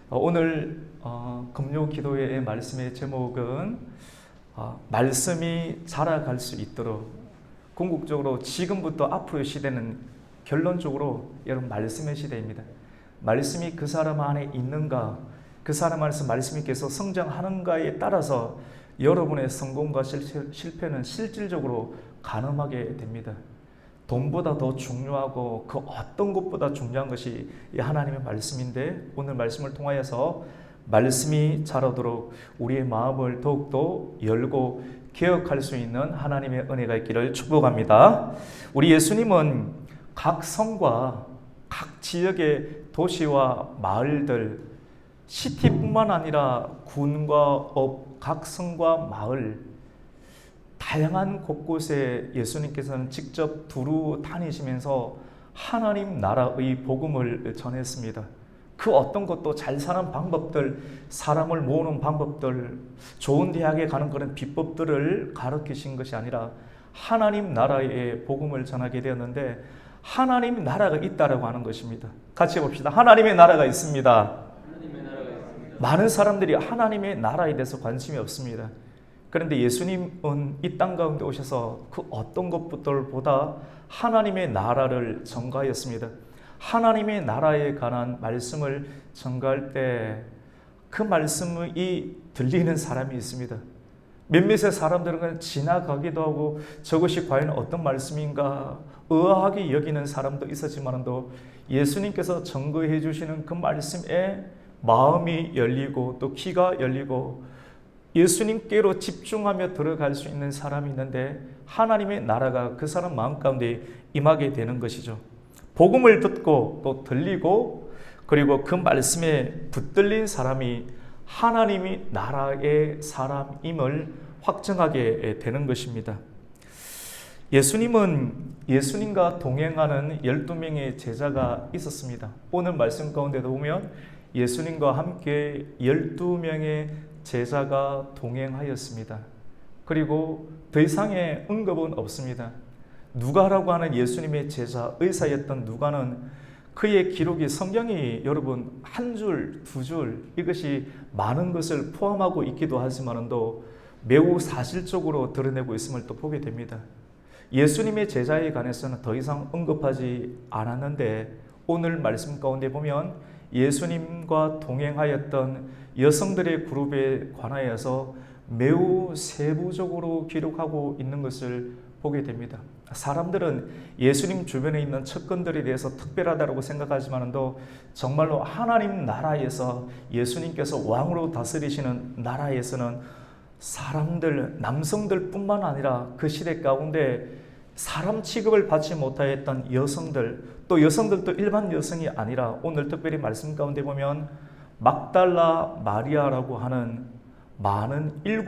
오늘 금요 기도회의 말씀의 제목은 말씀이 자라갈 수 있도록, 궁극적으로 지금부터 앞으로의 시대는 결론적으로 여러분 말씀의 시대입니다. 말씀이 그 사람 안에 있는가, 그 사람 안에서 말씀이 계속 성장하는가에 따라서 여러분의 성공과 실패는 실질적으로 가늠하게 됩니다. 돈보다 더 중요하고 그 어떤 것보다 중요한 것이 이 하나님의 말씀인데, 오늘 말씀을 통하여서 말씀이 자라도록 우리의 마음을 더욱더 열고 개혁할 수 있는 하나님의 은혜가 있기를 축복합니다. 우리 예수님은 각 성과 각 지역의 도시와 마을들, 시티뿐만 아니라 군과 업, 각 성과 마을, 다양한 곳곳에 예수님께서는 직접 두루 다니시면서 하나님 나라의 복음을 전했습니다. 그 어떤 것도 잘 사는 방법들, 사람을 모으는 방법들, 좋은 대학에 가는 그런 비법들을 가르치신 것이 아니라 하나님 나라의 복음을 전하게 되었는데, 하나님 나라가 있다라고 하는 것입니다. 같이 봅시다. 하나님의 나라가 있습니다. 많은 사람들이 하나님의 나라에 대해서 관심이 없습니다. 그런데 예수님은 이 땅 가운데 오셔서 그 어떤 것보다 하나님의 나라를 전가하였습니다. 하나님의 나라에 관한 말씀을 전가할 때 그 말씀이 들리는 사람이 있습니다. 몇몇의 사람들은 그냥 지나가기도 하고 저것이 과연 어떤 말씀인가 의아하게 여기는 사람도 있었지만도, 예수님께서 전거해 주시는 그 말씀에 마음이 열리고 또 귀가 열리고 예수님께로 집중하며 들어갈 수 있는 사람이 있는데, 하나님의 나라가 그 사람 마음 가운데 임하게 되는 것이죠. 복음을 듣고 또 들리고, 그리고 그 말씀에 붙들린 사람이 하나님이 나라의 사람임을 확증하게 되는 것입니다. 예수님과 동행하는 12명의 제자가 있었습니다. 오늘 말씀 가운데도 보면 예수님과 함께 12명의 제자가 동행하였습니다. 그리고 더 이상의 언급은 없습니다. 누가라고 하는 예수님의 제자, 의사였던 누가는 그의 기록이, 성경이 여러분 한 줄, 두 줄, 이것이 많은 것을 포함하고 있기도 하지만도 매우 사실적으로 드러내고 있음을 또 보게 됩니다. 예수님의 제자에 관해서는 더 이상 언급하지 않았는데, 오늘 말씀 가운데 보면 예수님과 동행하였던 여성들의 그룹에 관하여서 매우 세부적으로 기록하고 있는 것을 보게 됩니다. 사람들은 예수님 주변에 있는 척건들에 대해서 특별하다고 생각하지만도, 정말로 하나님 나라에서 예수님께서 왕으로 다스리시는 나라에서는 사람들, 남성들뿐만 아니라 그 시대 가운데 사람 취급을 받지 못하였던 여성들, 또 여성들도 일반 여성이 아니라 오늘 특별히 말씀 가운데 보면 막달라 마리아라고 하는 많은 7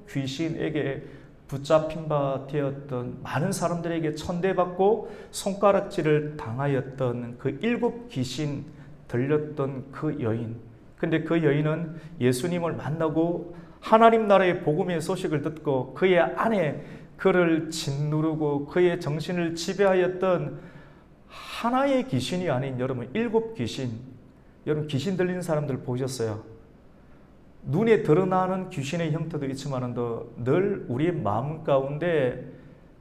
귀신에게 붙잡힌 바 되었던, 많은 사람들에게 천대받고 손가락질을 당하였던 그 7 귀신 들렸던 그 여인. 근데 그 여인은 예수님을 만나고 하나님 나라의 복음의 소식을 듣고 그의 안에 그를 짓누르고 그의 정신을 지배하였던 하나의 귀신이 아닌 여러분 7 귀신. 여러분 귀신 들린 사람들 보셨어요? 눈에 드러나는 귀신의 형태도 있지만도 늘 우리의 마음 가운데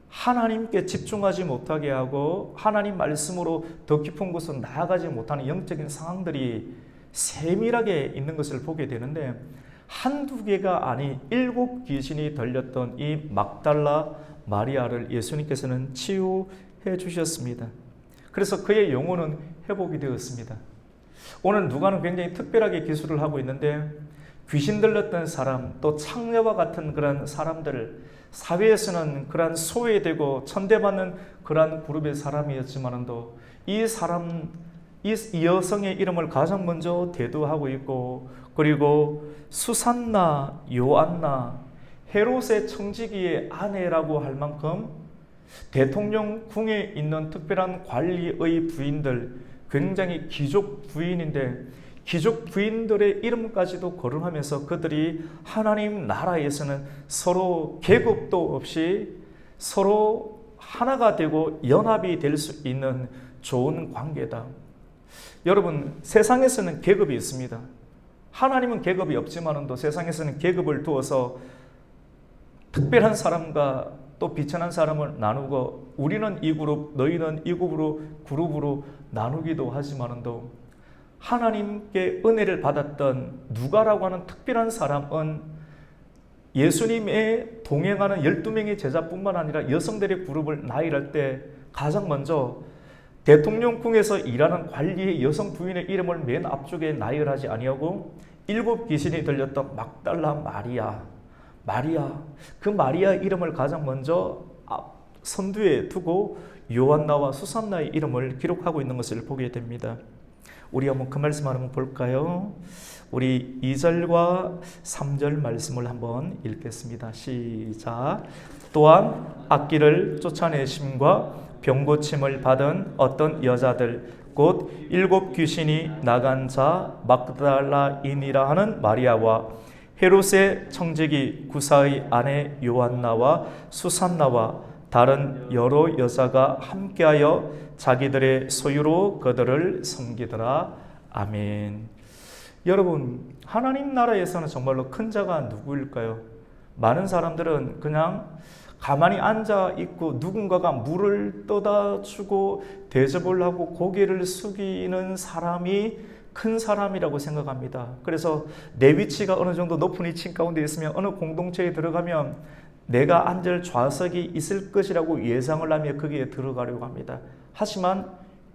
하나님께 집중하지 못하게 하고 하나님 말씀으로 더 깊은 곳으로 나아가지 못하는 영적인 상황들이 세밀하게 있는 것을 보게 되는데, 한두 개가 아닌 7 귀신이 들렸던 이 막달라 마리아를 예수님께서는 치유해 주셨습니다. 그래서 그의 영혼은 회복이 되었습니다. 오늘 누가는 굉장히 특별하게 기술을 하고 있는데, 귀신 들렸던 사람, 또 창녀와 같은 그런 사람들, 사회에서는 그러한 소외되고 천대받는 그러한 그룹의 사람이었지만도 이 여성의 이름을 가장 먼저 대두하고 있고, 그리고 수산나, 요안나, 헤롯의 청지기의 아내라고 할 만큼 대통령 궁에 있는 특별한 관리의 부인들, 굉장히 귀족 부인인데, 귀족 부인들의 이름까지도 거론하면서 그들이 하나님 나라에서는 서로 계급도 없이 서로 하나가 되고 연합이 될 수 있는 좋은 관계다. 여러분, 세상에서는 계급이 있습니다. 하나님은 계급이 없지만도 세상에서는 계급을 두어서 특별한 사람과 또 비천한 사람을 나누고 우리는 이 그룹, 너희는 이 그룹으로 나누기도 하지만도 하나님께 은혜를 받았던 누가라고 하는 특별한 사람은 예수님의 동행하는 12명의 제자뿐만 아니라 여성들의 그룹을 나열할 때 가장 먼저 대통령궁에서 일하는 관리의 여성 부인의 이름을 맨 앞쪽에 나열하지 아니하고 7 귀신이 들렸던 막달라 마리아, 그 마리아 이름을 가장 먼저 선두에 두고 요한나와 수산나의 이름을 기록하고 있는 것을 보게 됩니다. 우리 한번 그 말씀 한번 볼까요? 우리 2절과 3절 말씀을 한번 읽겠습니다. 시작. 또한 악기를 쫓아내심과 병고침을 받은 어떤 여자들 곧 7 귀신이 나간 자 막달라인이라 하는 마리아와 헤롯의 청지기 구사의 아내 요한나와 수산나와 다른 여러 여자가 함께하여 자기들의 소유로 그들을 섬기더라. 아멘. 여러분, 하나님 나라에서는 정말로 큰 자가 누구일까요? 많은 사람들은 그냥 가만히 앉아 있고 누군가가 물을 떠다 주고 대접을 하고 고개를 숙이는 사람이 큰 사람이라고 생각합니다. 그래서 내 위치가 어느 정도 높은 위치 가운데 있으면 어느 공동체에 들어가면 내가 앉을 좌석이 있을 것이라고 예상을 하며 거기에 들어가려고 합니다. 하지만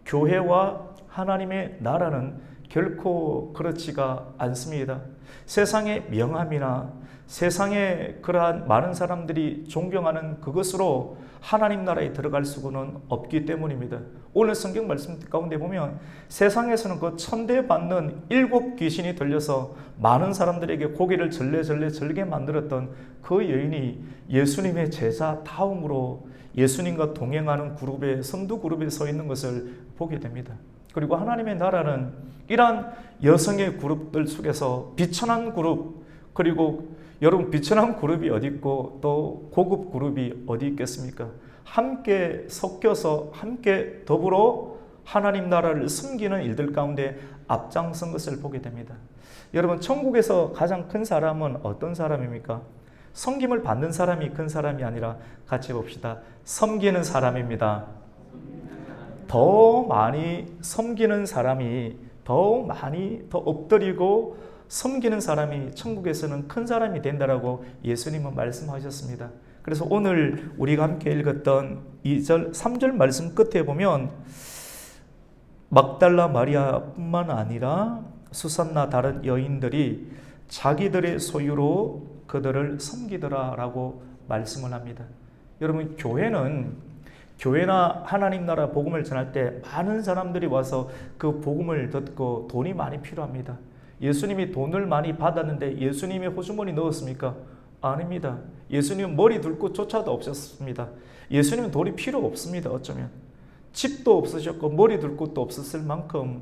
교회와 하나님의 나라는 결코 그렇지가 않습니다. 세상의 명함이나 세상에 그러한 많은 사람들이 존경하는 그것으로 하나님 나라에 들어갈 수는 없기 때문입니다. 오늘 성경 말씀 가운데 보면 세상에서는 그 천대받는 7 귀신이 들려서 많은 사람들에게 고개를 절게 만들었던 그 여인이 예수님의 제자 다음으로 예수님과 동행하는 그룹의 선두 그룹에 서 있는 것을 보게 됩니다. 그리고 하나님의 나라는 이러한 여성의 그룹들 속에서 비천한 그룹, 그리고 여러분 비천한 그룹이 어디 있고 또 고급 그룹이 어디 있겠습니까? 함께 섞여서 함께 더불어 하나님 나라를 섬기는 일들 가운데 앞장선 것을 보게 됩니다. 여러분, 천국에서 가장 큰 사람은 어떤 사람입니까? 섬김을 받는 사람이 큰 사람이 아니라 같이 봅시다. 섬기는 사람입니다. 더 많이 섬기는 사람이 더 엎드리고 섬기는 사람이 천국에서는 큰 사람이 된다라고 예수님은 말씀하셨습니다. 그래서 오늘 우리가 함께 읽었던 2절, 3절 말씀 끝에 보면 막달라 마리아뿐만 아니라 수산나 다른 여인들이 자기들의 소유로 그들을 섬기더라라고 말씀을 합니다. 여러분, 교회나 하나님 나라 복음을 전할 때 많은 사람들이 와서 그 복음을 듣고 돈이 많이 필요합니다. 예수님이 돈을 많이 받았는데 예수님의 호주머니 넣었습니까? 아닙니다. 예수님은 머리 둘 곳조차도 없었습니다. 예수님은 돈이 필요 없습니다. 어쩌면 집도 없으셨고 머리 둘 곳도 없었을 만큼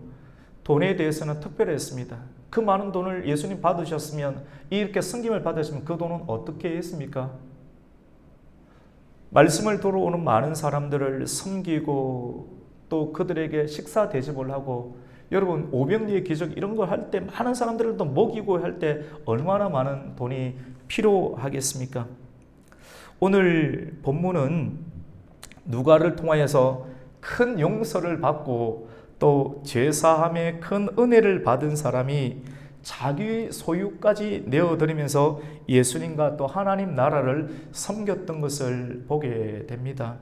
돈에 대해서는 특별했습니다. 그 많은 돈을 예수님 받으셨으면, 이렇게 섬김을 받으시면 그 돈은 어떻게 했습니까? 말씀을 들어오는 많은 사람들을 섬기고 또 그들에게 식사 대접을 하고, 여러분 오병리의 기적 이런 걸 할 때 많은 사람들을 또 먹이고 할 때 얼마나 많은 돈이 필요하겠습니까? 오늘 본문은 누가를 통하여서 큰 용서를 받고 또 죄사함의 큰 은혜를 받은 사람이 자기 소유까지 내어드리면서 예수님과 또 하나님 나라를 섬겼던 것을 보게 됩니다.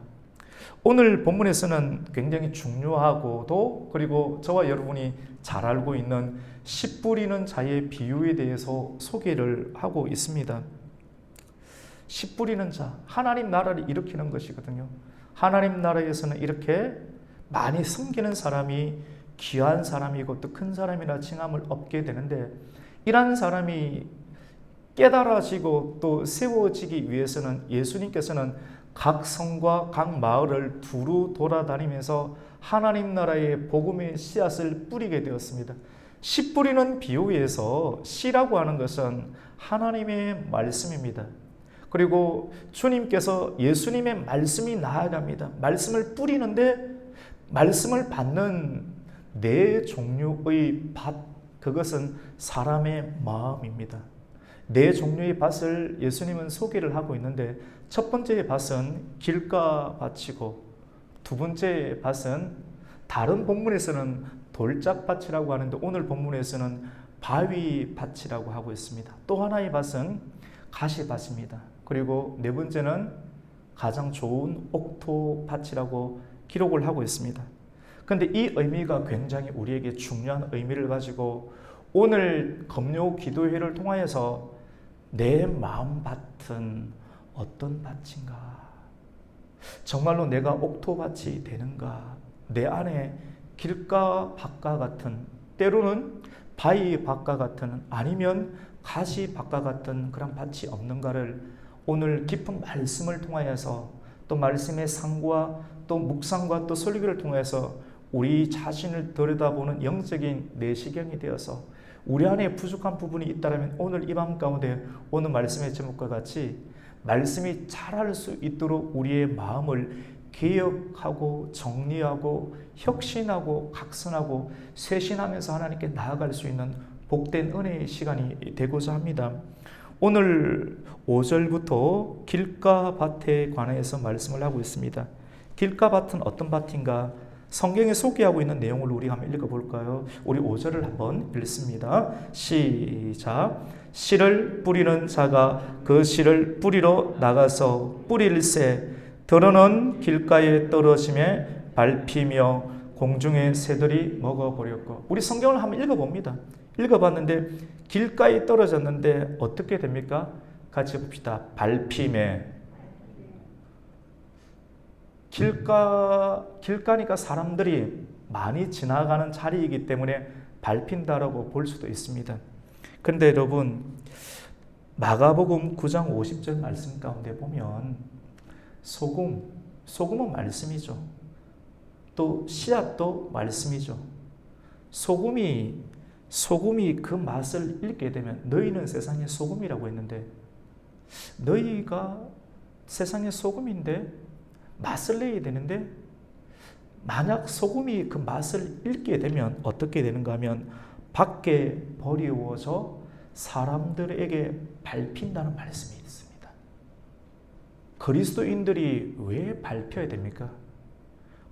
오늘 본문에서는 굉장히 중요하고도, 그리고 저와 여러분이 잘 알고 있는 씨 뿌리는 자의 비유에 대해서 소개를 하고 있습니다. 씨 뿌리는 자, 하나님 나라를 일으키는 것이거든요. 하나님 나라에서는 이렇게 많이 섬기는 사람이 귀한 사람이고 또 큰 사람이라 칭함을 얻게 되는데, 이러한 사람이 깨달아지고 또 세워지기 위해서는 예수님께서는 각 성과 각 마을을 두루 돌아다니면서 하나님 나라의 복음의 씨앗을 뿌리게 되었습니다. 씨 뿌리는 비유에서 씨라고 하는 것은 하나님의 말씀입니다. 그리고 주님께서 예수님의 말씀이 나아갑니다. 말씀을 뿌리는데 말씀을 받는 네 종류의 밭, 그것은 사람의 마음입니다. 네 종류의 밭을 예수님은 소개를 하고 있는데 첫 번째 밭은 길가밭이고 두 번째 밭은 다른 본문에서는 돌짝밭이라고 하는데 오늘 본문에서는 바위밭이라고 하고 있습니다. 또 하나의 밭은 가시밭입니다. 그리고 네 번째는 가장 좋은 옥토밭이라고 기록을 하고 있습니다. 그런데 이 의미가 굉장히 우리에게 중요한 의미를 가지고 오늘 금요 기도회를 통하여서 내 마음밭은 어떤 밭인가? 정말로 내가 옥토밭이 되는가? 내 안에 길가 밭과 같은, 때로는 바위 밭과 같은, 아니면 가시 밭과 같은 그런 밭이 없는가를 오늘 깊은 말씀을 통하여서 또 말씀의 상과 또 묵상과 또 설교를 통해서 우리 자신을 들여다보는 영적인 내시경이 되어서 우리 안에 부족한 부분이 있다면 오늘 이 밤 가운데 오늘 말씀의 제목과 같이 말씀이 자랄 수 있도록 우리의 마음을 개혁하고 정리하고 혁신하고 각성하고 쇄신하면서 하나님께 나아갈 수 있는 복된 은혜의 시간이 되고자 합니다. 오늘 5절부터 길가밭에 관해서 말씀을 하고 있습니다. 길가밭은 어떤 밭인가? 성경에 소개하고 있는 내용을 우리 한번 읽어볼까요? 우리 5절을 한번 읽습니다. 시작. 씨를 뿌리는 자가 그 씨를 뿌리러 나가서 뿌릴새 들어는 길가에 떨어짐에 밟히며 공중의 새들이 먹어버렸고. 우리 성경을 한번 읽어봅니다. 읽어봤는데 길가에 떨어졌는데 어떻게 됩니까? 같이 봅시다. 밟힘에. 길가니까 사람들이 많이 지나가는 자리이기 때문에 밟힌다라고 볼 수도 있습니다. 그런데 여러분, 마가복음 9장 50절 말씀 가운데 보면 소금은 말씀이죠. 또 씨앗도 말씀이죠. 소금이 그 맛을 잃게 되면 너희는 세상의 소금이라고 했는데 너희가 세상의 소금인데 맛을 내야 되는데 만약 소금이 그 맛을 잃게 되면 어떻게 되는가 하면 밖에 버리워져 사람들에게 밟힌다는 말씀이 있습니다. 그리스도인들이 왜 밟혀야 됩니까?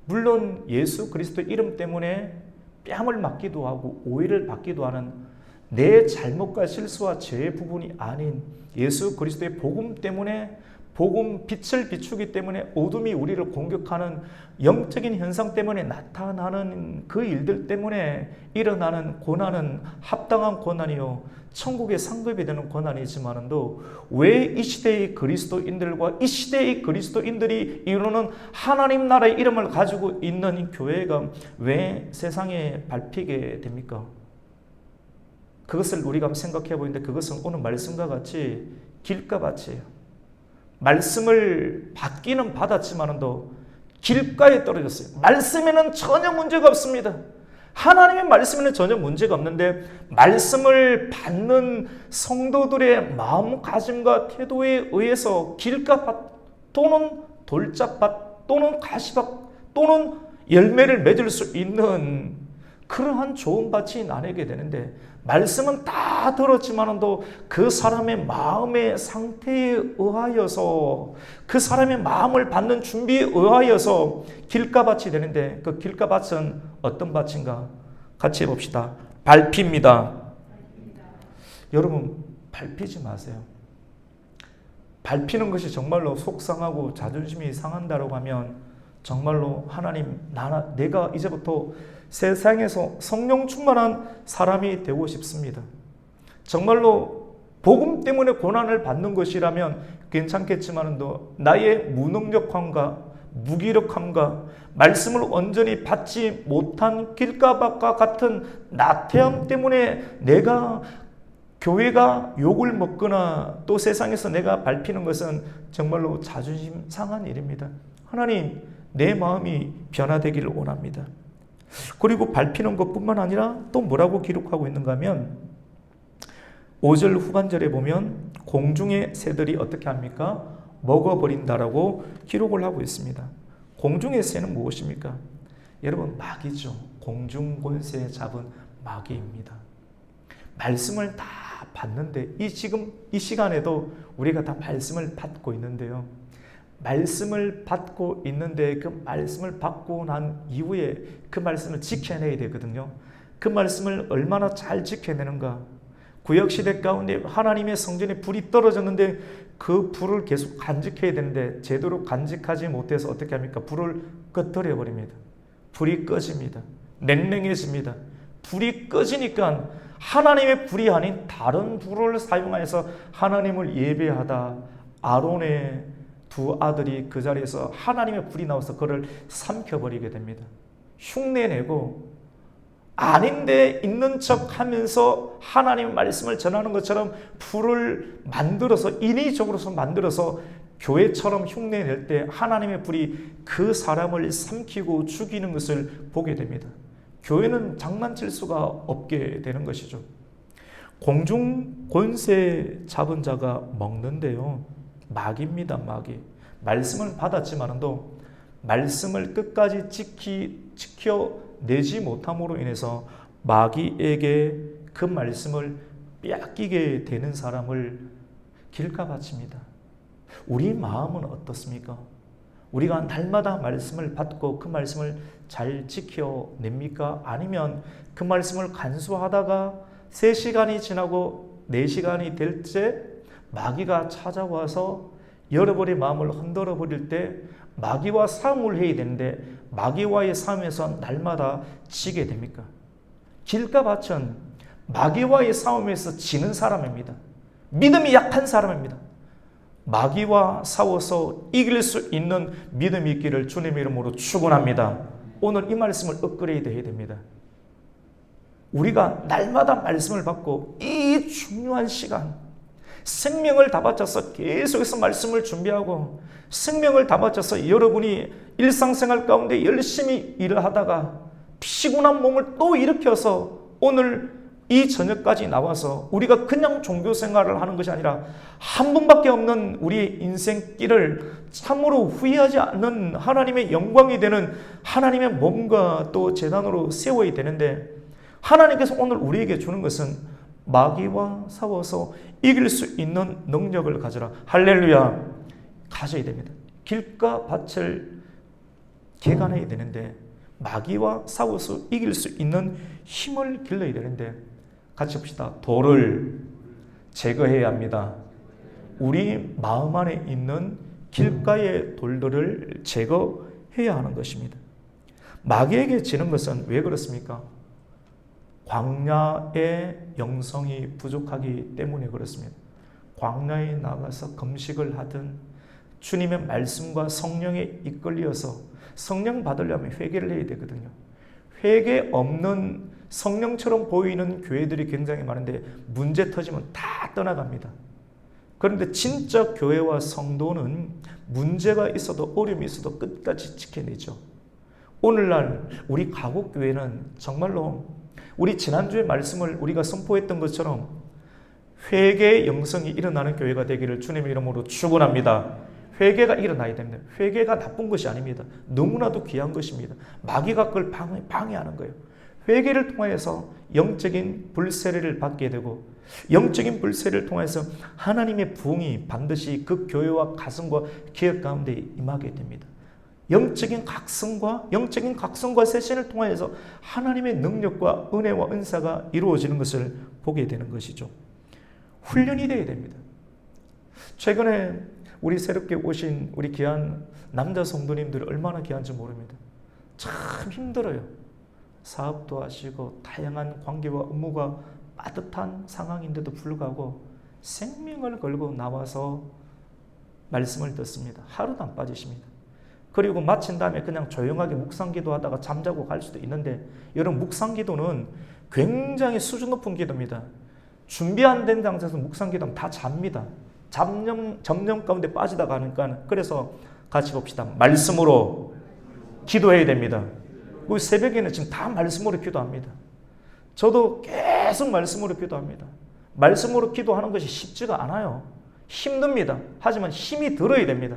물론 예수 그리스도 이름 때문에 뺨을 맞기도 하고 오해를 받기도 하는 내 잘못과 실수와 죄의 부분이 아닌 예수 그리스도의 복음 때문에 복음 빛을 비추기 때문에 어둠이 우리를 공격하는 영적인 현상 때문에 나타나는 그 일들 때문에 일어나는 고난은 합당한 고난이요 천국의 상급이 되는 고난이지만도 왜 이 시대의 그리스도인들과 이 시대의 그리스도인들이 이루는 하나님 나라의 이름을 가지고 있는 이 교회가 왜 세상에 밟히게 됩니까? 그것을 우리가 생각해 보는데 그것은 오늘 말씀과 같이 길가밭이에요. 말씀을 받기는 받았지만도 길가에 떨어졌어요. 말씀에는 전혀 문제가 없습니다. 하나님의 말씀에는 전혀 문제가 없는데 말씀을 받는 성도들의 마음가짐과 태도에 의해서 길가밭 또는 돌짝밭 또는 가시밭 또는 열매를 맺을 수 있는 그러한 좋은 밭이 나뉘게 되는데 말씀은 다 들었지만도 그 사람의 마음의 상태에 의하여서 그 사람의 마음을 받는 준비에 의하여서 길가밭이 되는데 그 길가밭은 어떤 밭인가? 같이 해봅시다. 밟힙니다. 여러분 밟히지 마세요. 밟히는 것이 정말로 속상하고 자존심이 상한다고 하면 정말로 하나님 내가 이제부터 세상에서 성령 충만한 사람이 되고 싶습니다. 정말로 복음 때문에 고난을 받는 것이라면 괜찮겠지만도 나의 무능력함과 무기력함과 말씀을 온전히 받지 못한 길가밭과 같은 나태함 때문에 내가 교회가 욕을 먹거나 또 세상에서 내가 밟히는 것은 정말로 자존심 상한 일입니다. 하나님, 내 마음이 변화되기를 원합니다. 그리고 밟히는 것뿐만 아니라 또 뭐라고 기록하고 있는가 하면 5절 후반절에 보면 공중의 새들이 어떻게 합니까? 먹어버린다라고 기록을 하고 있습니다. 공중의 새는 무엇입니까? 여러분 마귀죠. 공중권세 잡은 마귀입니다. 말씀을 다 받는데 지금 이 시간에도 우리가 다 말씀을 받고 있는데요. 말씀을 받고 있는데 그 말씀을 받고 난 이후에 그 말씀을 지켜내야 되거든요. 그 말씀을 얼마나 잘 지켜내는가. 구약시대 가운데 하나님의 성전에 불이 떨어졌는데 그 불을 계속 간직해야 되는데 제대로 간직하지 못해서 어떻게 합니까? 불을 꺼뜨려 버립니다. 불이 꺼집니다. 냉랭해집니다. 불이 꺼지니까 하나님의 불이 아닌 다른 불을 사용해서 하나님을 예배하다 아론의 두 아들이 그 자리에서 하나님의 불이 나와서 그를 삼켜버리게 됩니다. 흉내내고 아닌데 있는 척 하면서 하나님의 말씀을 전하는 것처럼 불을 만들어서 인위적으로 만들어서 교회처럼 흉내낼 때 하나님의 불이 그 사람을 삼키고 죽이는 것을 보게 됩니다. 교회는 장난칠 수가 없게 되는 것이죠. 공중 권세 잡은 자가 먹는데요. 마귀입니다. 마귀. 말씀을 받았지만도 말씀을 끝까지 지켜내지 못함으로 인해서 마귀에게 그 말씀을 빼앗기게 되는 사람을 길가 바칩니다. 우리 마음은 어떻습니까? 우리가 날마다 말씀을 받고 그 말씀을 잘 지켜냅니까? 아니면 그 말씀을 간수하다가 3시간이 지나고 4시간이 될 때 마귀가 찾아와서 여러분의 마음을 흔들어 버릴 때 마귀와 싸움을 해야 되는데 마귀와의 싸움에서 날마다 지게 됩니까? 길가밭은 마귀와의 싸움에서 지는 사람입니다. 믿음이 약한 사람입니다. 마귀와 싸워서 이길 수 있는 믿음이 있기를 주님의 이름으로 축원합니다. 오늘 이 말씀을 업그레이드 해야 됩니다. 우리가 날마다 말씀을 받고 이 중요한 시간 생명을 다 바쳐서 계속해서 말씀을 준비하고 생명을 다 바쳐서 여러분이 일상생활 가운데 열심히 일을 하다가 피곤한 몸을 또 일으켜서 오늘 이 저녁까지 나와서 우리가 그냥 종교생활을 하는 것이 아니라 한 번밖에 없는 우리의 인생길을 참으로 후회하지 않는 하나님의 영광이 되는 하나님의 몸과 또 제단으로 세워야 되는데 하나님께서 오늘 우리에게 주는 것은 마귀와 싸워서 이길 수 있는 능력을 가져라. 할렐루야. 가져야 됩니다. 길가 밭을 개간해야 되는데 마귀와 싸워서 이길 수 있는 힘을 길러야 되는데 같이 봅시다. 돌을 제거해야 합니다. 우리 마음 안에 있는 길가의 돌들을 제거해야 하는 것입니다. 마귀에게 지는 것은 왜 그렇습니까? 광야의 영성이 부족하기 때문에 그렇습니다. 광야에 나가서 금식을 하든 주님의 말씀과 성령에 이끌려서 성령 받으려면 회개를 해야 되거든요. 회개 없는 성령처럼 보이는 교회들이 굉장히 많은데 문제 터지면 다 떠나갑니다. 그런데 진짜 교회와 성도는 문제가 있어도 어려움이 있어도 끝까지 지켜내죠. 오늘날 우리 가곡교회는 정말로 우리 지난주에 말씀을 우리가 선포했던 것처럼 회개의 영성이 일어나는 교회가 되기를 주님의 이름으로 축원합니다. 회개가 일어나야 됩니다. 회개가 나쁜 것이 아닙니다. 너무나도 귀한 것입니다. 마귀가 그걸 방해하는 거예요. 회개를 통하여서 영적인 불세례를 받게 되고 영적인 불세례를 통해서 하나님의 부흥이 반드시 그 교회와 가슴과 기업 가운데 임하게 됩니다. 영적인 각성과 세신을 통해서 하나님의 능력과 은혜와 은사가 이루어지는 것을 보게 되는 것이죠. 훈련이 되어야 됩니다. 최근에 우리 새롭게 오신 우리 귀한 남자 성도님들이 얼마나 귀한지 모릅니다. 참 힘들어요. 사업도 하시고 다양한 관계와 업무가 빠듯한 상황인데도 불구하고 생명을 걸고 나와서 말씀을 듣습니다. 하루도 안 빠지십니다. 그리고 마친 다음에 그냥 조용하게 묵상기도 하다가 잠자고 갈 수도 있는데 여러분 묵상기도는 굉장히 수준 높은 기도입니다. 준비 안 된 상태에서 묵상기도하면 다 잡니다. 잡념 가운데 빠지다가 하니까 그래서 같이 봅시다. 말씀으로 기도해야 됩니다. 그 새벽에는 지금 다 말씀으로 기도합니다. 저도 계속 말씀으로 기도합니다. 말씀으로 기도하는 것이 쉽지가 않아요. 힘듭니다. 하지만 힘이 들어야 됩니다.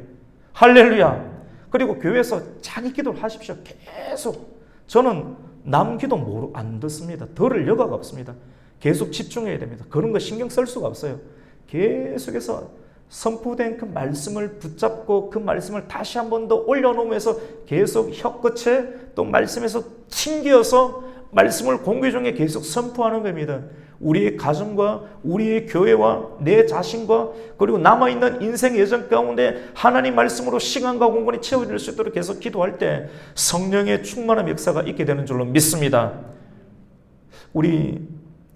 할렐루야. 그리고 교회에서 자기 기도를 하십시오. 계속. 저는 남 기도 안 듣습니다. 들을 여가가 없습니다. 계속 집중해야 됩니다. 그런 거 신경 쓸 수가 없어요. 계속해서 선포된 그 말씀을 붙잡고 그 말씀을 다시 한 번 더 올려놓으면서 계속 혀끝에 또 말씀에서 튕겨서 말씀을 공개 중에 계속 선포하는 겁니다. 우리의 가정과 우리의 교회와 내 자신과 그리고 남아있는 인생 여정 가운데 하나님 말씀으로 시간과 공간이 채워질 수 있도록 계속 기도할 때 성령의 충만한 역사가 있게 되는 줄로 믿습니다. 우리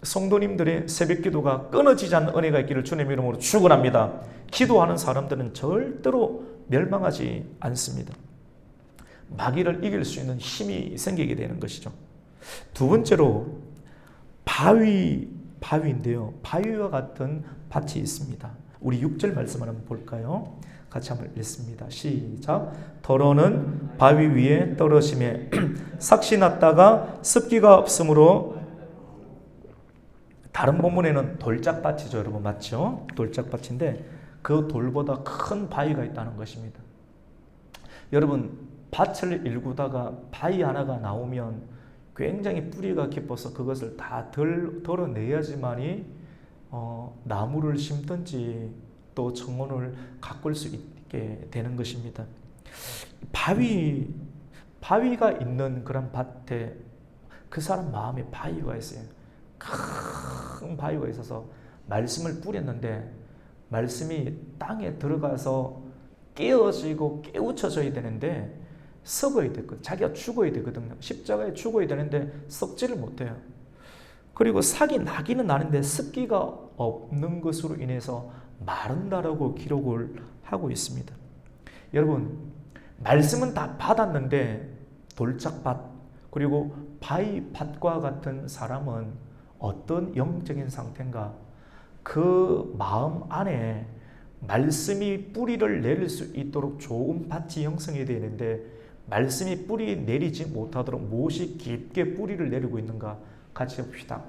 성도님들의 새벽 기도가 끊어지지 않는 은혜가 있기를 주님 이름으로 축원합니다. 기도하는 사람들은 절대로 멸망하지 않습니다. 마귀를 이길 수 있는 힘이 생기게 되는 것이죠. 두 번째로 바위인데요. 바위와 같은 밭이 있습니다. 우리 6절 말씀 한번 볼까요? 같이 한번 읽습니다. 시작. 더러는 바위 위에 떨어짐에 삭시 났다가 습기가 없으므로. 다른 본문에는 돌짝밭이죠, 여러분. 맞죠? 돌짝밭인데 그 돌보다 큰 바위가 있다는 것입니다. 여러분, 밭을 일구다가 바위 하나가 나오면 굉장히 뿌리가 깊어서 그것을 다 덜어내야지만이 나무를 심든지 또 정원을 가꿀 수 있게 되는 것입니다. 바위가 있는 그런 밭에 그 사람 마음에 바위가 있어요. 큰 바위가 있어서 말씀을 뿌렸는데 말씀이 땅에 들어가서 깨어지고 깨우쳐져야 되는데 썩어야 되거든요. 자기가 죽어야 되거든요. 십자가에 죽어야 되는데 썩지를 못해요. 그리고 삭이 나기는 나는데 습기가 없는 것으로 인해서 마른다라고 기록을 하고 있습니다. 여러분, 말씀은 다 받았는데 돌짝밭 그리고 바위밭과 같은 사람은 어떤 영적인 상태인가? 그 마음 안에 말씀이 뿌리를 내릴 수 있도록 좋은 밭이 형성이 되는데 말씀이 뿌리 내리지 못하도록 무엇이 깊게 뿌리를 내리고 있는가? 같이 봅시다.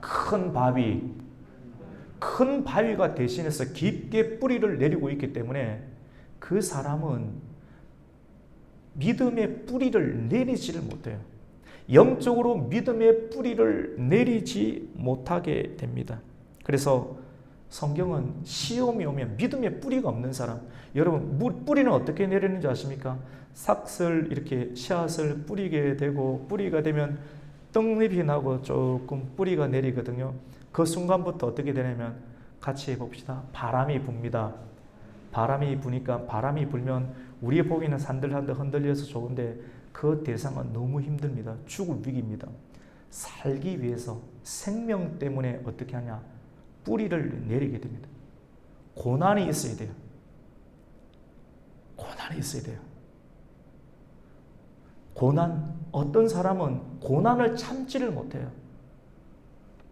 큰 바위가 대신해서 깊게 뿌리를 내리고 있기 때문에 그 사람은 믿음의 뿌리를 내리지를 못해요. 영적으로 믿음의 뿌리를 내리지 못하게 됩니다. 그래서 성경은 시험이 오면 믿음의 뿌리가 없는 사람, 여러분 뿌리는 어떻게 내리는지 아십니까? 삭슬 이렇게 씨앗을 뿌리게 되고 뿌리가 되면 떡잎이 나고 조금 뿌리가 내리거든요. 그 순간부터 어떻게 되냐면 같이 해봅시다. 바람이 붑니다. 바람이 부니까 바람이 불면 우리의 보기는 산들산들 흔들려서 좋은데 그 대상은 너무 힘듭니다. 죽을 위기입니다. 살기 위해서 생명 때문에 어떻게 하냐? 뿌리를 내리게 됩니다. 고난이 있어야 돼요. 고난이 있어야 돼요. 어떤 사람은 고난을 참지를 못해요.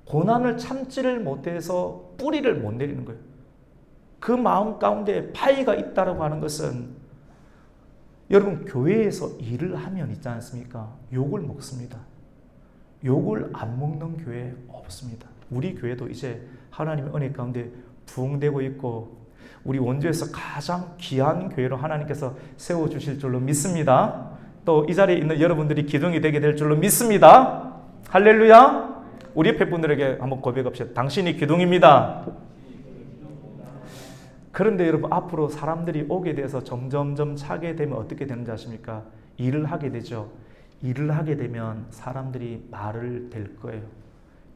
고난을 참지를 못해서 뿌리를 못 내리는 거예요. 그 마음 가운데 파이가 있다라고 하는 것은 여러분 교회에서 일을 하면 있지 않습니까? 욕을 먹습니다. 욕을 안 먹는 교회 없습니다. 우리 교회도 이제 하나님의 은혜 가운데 부흥되고 있고 우리 원주에서 가장 귀한 교회로 하나님께서 세워주실 줄로 믿습니다. 또 이 자리에 있는 여러분들이 기둥이 되게 될 줄로 믿습니다. 할렐루야. 우리 옆에 분들에게 한번 고백합시다. 당신이 기둥입니다. 그런데 여러분 앞으로 사람들이 오게 돼서 점점점 차게 되면 어떻게 되는지 아십니까? 일을 하게 되죠. 일을 하게 되면 사람들이 말을 댈 거예요.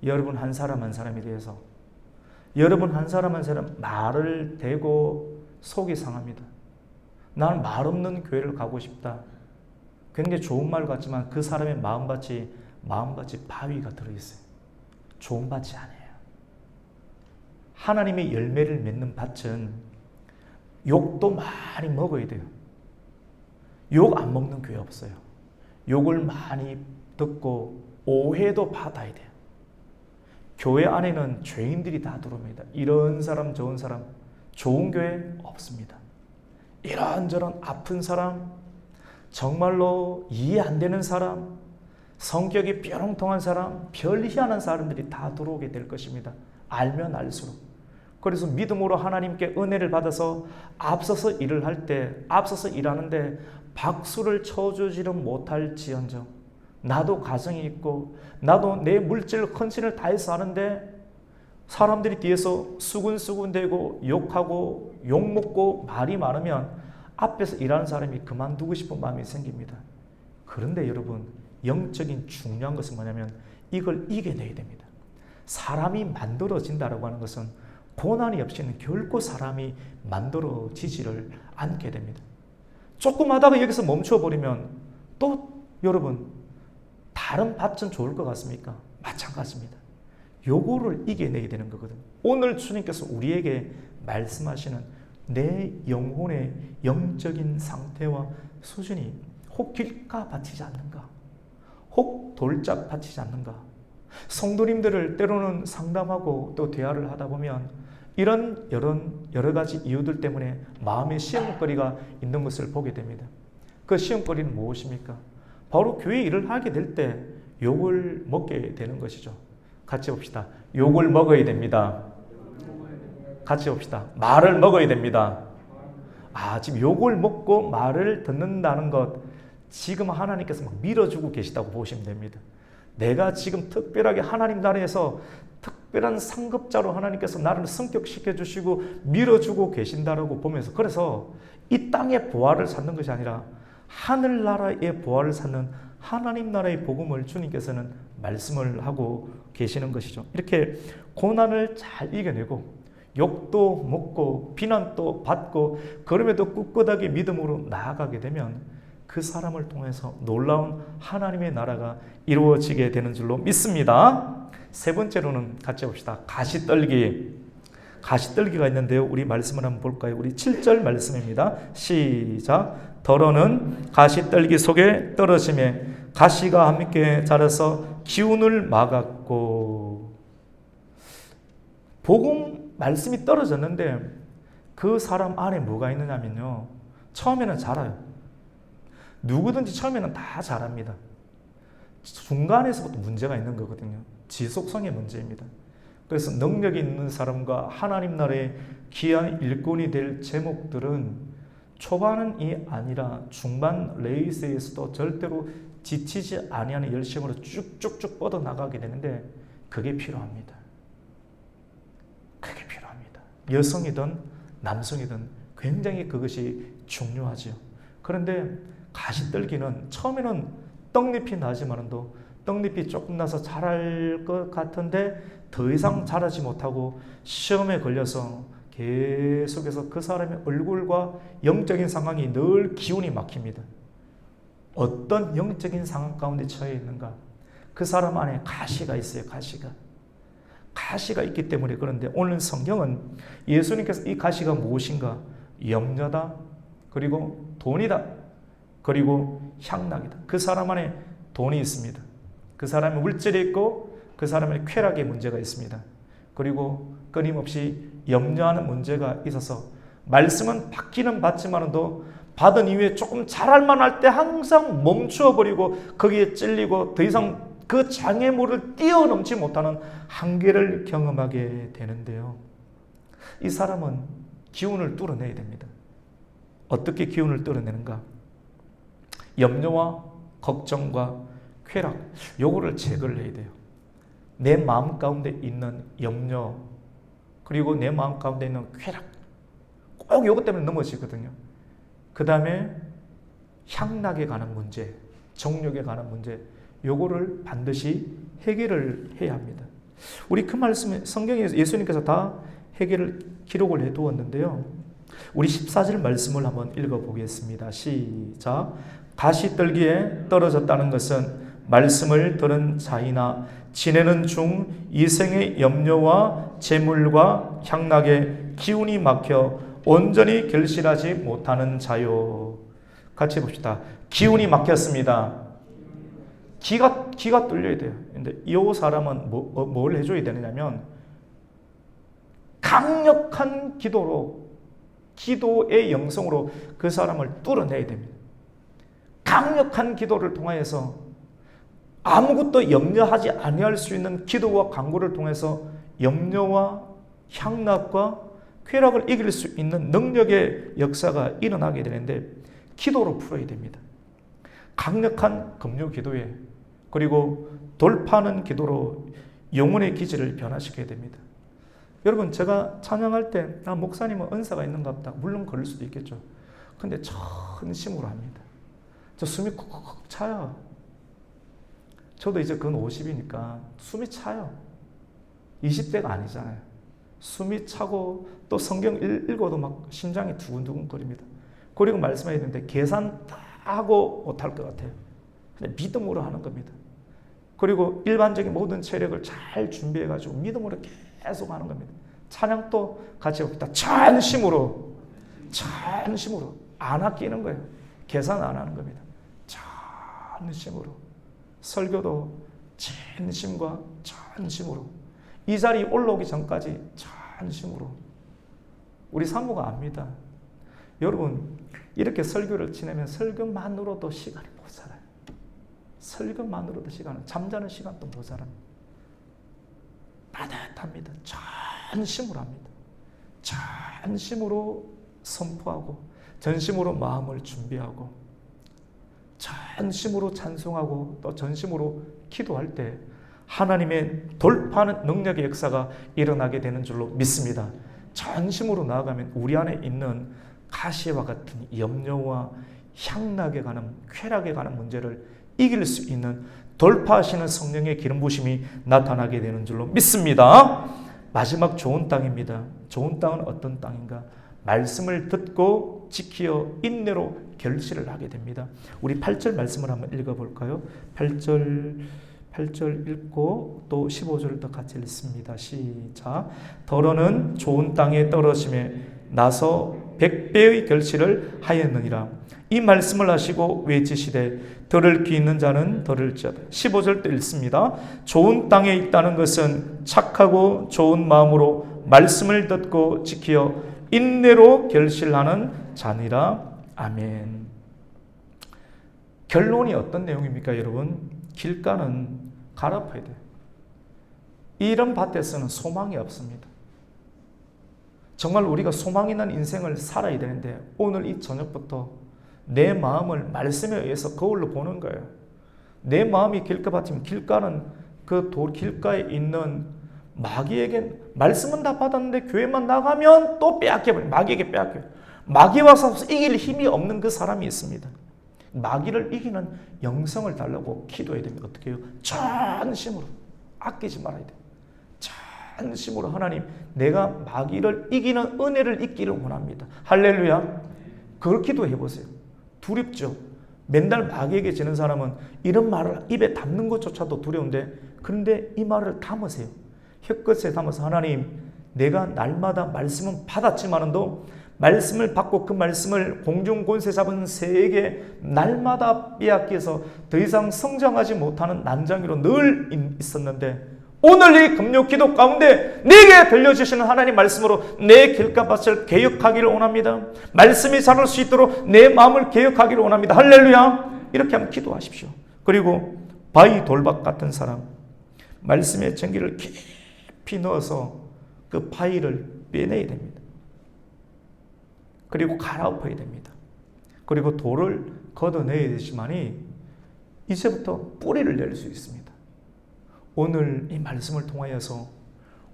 여러분 한 사람 한 사람에 대해서 여러분 한 사람 한 사람 말을 대고 속이 상합니다. 나는 말 없는 교회를 가고 싶다. 굉장히 좋은 말 같지만 그 사람의 마음밭이 바위가 들어있어요. 좋은 밭이 아니에요. 하나님의 열매를 맺는 밭은 욕도 많이 먹어야 돼요. 욕 안 먹는 교회 없어요. 욕을 많이 듣고 오해도 받아야 돼요. 교회 안에는 죄인들이 다 들어옵니다. 이런 사람 저런 사람 좋은 교회 없습니다. 이런저런 아픈 사람 정말로 이해 안 되는 사람 성격이 뾰롱통한 사람 별 희한한 사람들이 다 들어오게 될 것입니다. 알면 알수록. 그래서 믿음으로 하나님께 은혜를 받아서 앞서서 일을 할 때 앞서서 일하는데 박수를 쳐주지는 못할지언정 나도 가정이 있고 나도 내 물질 헌신을 다해서 하는데 사람들이 뒤에서 수군수군대고 욕하고 욕먹고 말이 많으면 앞에서 일하는 사람이 그만두고 싶은 마음이 생깁니다. 그런데 여러분, 영적인 중요한 것은 뭐냐면 이걸 이겨내야 됩니다. 사람이 만들어진다라고 하는 것은 고난이 없이는 결코 사람이 만들어지지를 않게 됩니다. 조금 하다가 여기서 멈춰버리면 또 여러분, 다른 밭은 좋을 것 같습니까? 마찬가지입니다. 요거를 이겨내야 되는 거거든요. 오늘 주님께서 우리에게 말씀하시는 내 영혼의 영적인 상태와 수준이 혹 길가 바치지 않는가? 혹 돌짝 바치지 않는가? 성도님들을 때로는 상담하고 또 대화를 하다 보면 이런 여러 가지 이유들 때문에 마음의 시험거리가 있는 것을 보게 됩니다. 그 시험거리는 무엇입니까? 바로 교회 일을 하게 될 때 욕을 먹게 되는 것이죠. 같이 봅시다. 욕을 먹어야 됩니다. 같이 봅시다. 말을 먹어야 됩니다. 지금 욕을 먹고 말을 듣는다는 것, 지금 하나님께서 막 밀어주고 계시다고 보시면 됩니다. 내가 지금 특별하게 하나님 나라에서 특별한 상급자로 하나님께서 나를 승격시켜 주시고 밀어주고 계신다라고 보면서, 그래서 이 땅의 보화를 찾는 것이 아니라 하늘나라의 보화를 찾는 하나님 나라의 복음을 주님께서는 말씀을 하고 계시는 것이죠. 이렇게 고난을 잘 이겨내고 욕도 먹고 비난도 받고 그럼에도 꿋꿋하게 믿음으로 나아가게 되면 그 사람을 통해서 놀라운 하나님의 나라가 이루어지게 되는 줄로 믿습니다. 세 번째로는 같이 봅시다. 가시떨기. 가시떨기가 있는데요. 우리 말씀을 한번 볼까요? 우리 7절 말씀입니다. 시작. 더러는 가시떨기 속에 떨어짐에 가시가 함께 자라서 기운을 막았고. 복음 말씀이 떨어졌는데 그 사람 안에 뭐가 있느냐면요, 처음에는 자라요. 누구든지 처음에는 다 자랍니다. 중간에서부터 문제가 있는 거거든요. 지속성의 문제입니다. 그래서 능력이 있는 사람과 하나님 나라의 귀한 일꾼이 될 제목들은 초반이 아니라 중반 레이스에서도 절대로 지치지 아니하는 열심으로 쭉쭉쭉 뻗어나가게 되는데 그게 필요합니다. 그게 필요합니다. 여성이든 남성이든 굉장히 그것이 중요하죠. 그런데 가시떨기는 처음에는 떡잎이 나지만도 떡잎이 조금 나서 자랄 것 같은데 더 이상 자라지 못하고 시험에 걸려서 계속해서 그 사람의 얼굴과 영적인 상황이 늘 기운이 막힙니다. 어떤 영적인 상황 가운데 처해 있는가? 그 사람 안에 가시가 있어요. 가시가 있기 때문에. 그런데 오늘 성경은 예수님께서 이 가시가 무엇인가? 염려다, 그리고 돈이다, 그리고 향락이다. 그 사람 안에 돈이 있습니다. 그 사람의 물질이 있고 그 사람의 쾌락의 문제가 있습니다. 그리고 끊임없이 염려하는 문제가 있어서 말씀은 받기는 받지만도 받은 이후에 조금 잘할만 할 때 항상 멈추어버리고 거기에 찔리고 더 이상 그 장애물을 뛰어넘지 못하는 한계를 경험하게 되는데요. 이 사람은 기운을 뚫어내야 됩니다. 어떻게 기운을 뚫어내는가? 염려와 걱정과 쾌락, 요거를 제거를 해야 돼요. 내 마음 가운데 있는 염려, 그리고 내 마음 가운데 있는 쾌락, 꼭 요것 때문에 넘어지거든요. 그 다음에 향락에 관한 문제, 정욕에 관한 문제, 요거를 반드시 해결을 해야 합니다. 우리 그 말씀에 성경에서 예수님께서 다 해결을 기록을 해두었는데요. 우리 14절 말씀을 한번 읽어보겠습니다. 시작. 가시떨기에 떨어졌다는 것은 말씀을 들은 자이나 지내는 중 이생의 염려와 재물과 향락에 기운이 막혀 온전히 결실하지 못하는 자요. 같이 봅시다. 기운이 막혔습니다. 기가 뚫려야 돼요. 근데 이 사람은 뭘 해줘야 되느냐면 강력한 기도로, 기도의 영성으로 그 사람을 뚫어내야 됩니다. 강력한 기도를 통하여서 아무것도 염려하지 아니할 수 있는 기도와 간구를 통해서 염려와 향락과 쾌락을 이길 수 있는 능력의 역사가 일어나게 되는데 기도로 풀어야 됩니다. 강력한 금요 기도에, 그리고 돌파하는 기도로 영혼의 기질을 변화시켜야 됩니다. 여러분, 제가 찬양할 때 목사님은 은사가 있는가 보다. 물론 그럴 수도 있겠죠. 근데 전심으로 합니다. 저 숨이 쿡쿡 차요. 저도 이제 근 50이니까 숨이 차요. 20대가 아니잖아요. 숨이 차고 또 성경 읽어도 막 심장이 두근두근 거립니다. 그리고 말씀해야 되는데 계산 다 하고 못할 것 같아요. 그냥 믿음으로 하는 겁니다. 그리고 일반적인 모든 체력을 잘 준비해가지고 믿음으로 계속 하는 겁니다. 찬양도 같이 봅시다. 전심으로 안 아끼는 거예요. 계산 안 하는 겁니다. 전심으로. 설교도 진심과 전심으로. 이 자리에 올라오기 전까지 전심으로. 우리 사모가 압니다. 여러분, 이렇게 설교를 지내면 설교만으로도 시간이 못 살아요. 설교만으로도 잠자는 시간도 못 살아요. 따뜻합니다. 전심으로 합니다. 전심으로 선포하고, 전심으로 마음을 준비하고, 전심으로 찬송하고, 또 전심으로 기도할 때 하나님의 돌파하는 능력의 역사가 일어나게 되는 줄로 믿습니다. 전심으로 나아가면 우리 안에 있는 가시와 같은 염려와 향락에 관한, 쾌락에 관한 문제를 이길 수 있는 돌파하시는 성령의 기름 부심이 나타나게 되는 줄로 믿습니다. 마지막 좋은 땅입니다. 좋은 땅은 어떤 땅인가? 말씀을 듣고 지키어 인내로 결실을 하게 됩니다. 우리 8절 말씀을 한번 읽어볼까요? 8절 읽고 또 15절을 같이 읽습니다. 시작. 더러는 좋은 땅에 떨어짐에 나서 100배의 결실을 하였느니라. 이 말씀을 하시고 외치시되 들을 귀 있는 자는 들을지어다. 15절도 읽습니다. 좋은 땅에 있다는 것은 착하고 좋은 마음으로 말씀을 듣고 지키어 인내로 결실하는 자니라. 아멘. 결론이 어떤 내용입니까, 여러분? 길가는 갈아엎어야 돼요. 이런 밭에서는 소망이 없습니다. 정말 우리가 소망 있는 인생을 살아야 되는데 오늘 이 저녁부터 내 마음을 말씀에 의해서 거울로 보는 거예요. 내 마음이 길가밭이면 길가는 그 길가에 있는 마귀에게 말씀은 다 받았는데 교회만 나가면 또 빼앗겨버려요. 마귀에게 빼앗겨요. 마귀 와서 이길 힘이 없는 그 사람이 있습니다. 마귀를 이기는 영성을 달라고 기도해야 됩니다. 어떻게 해요? 전심으로. 아끼지 말아야 돼요. 전심으로 하나님, 내가 마귀를 이기는 은혜를 잊기를 원합니다. 할렐루야. 그걸 기도해 보세요. 두렵죠. 맨날 마귀에게 지는 사람은 이런 말을 입에 담는 것조차도 두려운데, 그런데 이 말을 담으세요. 혀끝에 담아서 하나님, 내가 날마다 말씀은 받았지만도 말씀을 받고 그 말씀을 공중 권세 잡은 새에게 날마다 빼앗겨서 더 이상 성장하지 못하는 난장이로 늘 있었는데, 오늘 이 금요 기도 가운데 내게 들려주시는 하나님 말씀으로 내 길가밭을 개혁하기를 원합니다. 말씀이 자랄 수 있도록 내 마음을 개혁하기를 원합니다. 할렐루야. 이렇게 한번 기도하십시오. 그리고 바위 돌박 같은 사람, 말씀의 전기를 깊이 넣어서 그 바위를 빼내야 됩니다. 그리고 갈아엎어야 됩니다. 그리고 돌을 걷어내야 되지만이 이제부터 뿌리를 낼 수 있습니다. 오늘 이 말씀을 통하여서